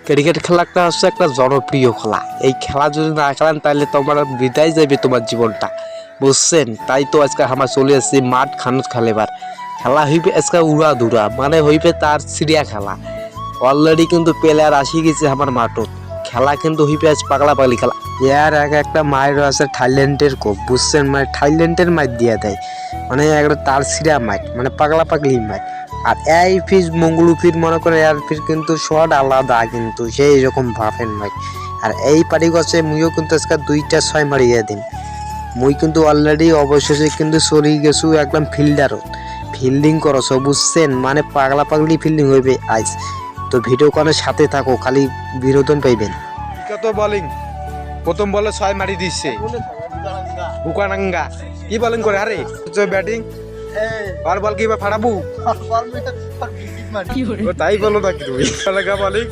Cricket খেলাটা হচ্ছে একটা জনপ্রিয় খেলা। এই খেলা যদি না খেলেন তাহলে তোমার বিদায় যাবে তোমার জীবনটা, বুঝছেন? তাই তো আজকে আমার চলে আসছি মাঠ খানুত খেলেবার। খেলা হইবে আজকে উড়া দুরা, মানে হইবে তার সিরিয়া খেলা। অলরেডি কিন্তু প্লেয়ার আসি গেছে আমার মাঠত। খেলা কিন্তু হইবে আজ পাগলা পাগলি খেলা। এর একটা মায়ের আছে থাইল্যান্ডের কোপ, বুঝছেন? মানে থাইল্যান্ডের মাঠ দিয়ে দেয়, মানে একটা তার সিরা মাঠ, মানে পাগলা পাগলি মাঠ। আর এই ফিস মঙ্গলু ফির মনে করে এর ফির কিন্তু শট আলাদা, কিন্তু সেই রকম ভাবেন ভাই। আর এই পারি গছে মুইও কিন্তু আজকে 2টা 6 মারিয়ে দিন। মুই কিন্তু অলরেডি অবশেষে কিন্তু চলে গেছু একদম ফিল্ডারত। ফিল্ডিং করছ, বুঝছেন? মানে পাগলা পাগলি ফিল্ডিং হইবে আজ। তো ভিডিও কলের সাথে থাকো, খালি বিনোদন পাইবেন। কত বোলিং, প্রথম বলে 6 মারি দিচ্ছে বুকানাঙ্গা। কি বোলিং করে আরে ব্যাটিং আর বল কি বা ফাড়াবু, তাই বলো নাকি তুমি বোলিং।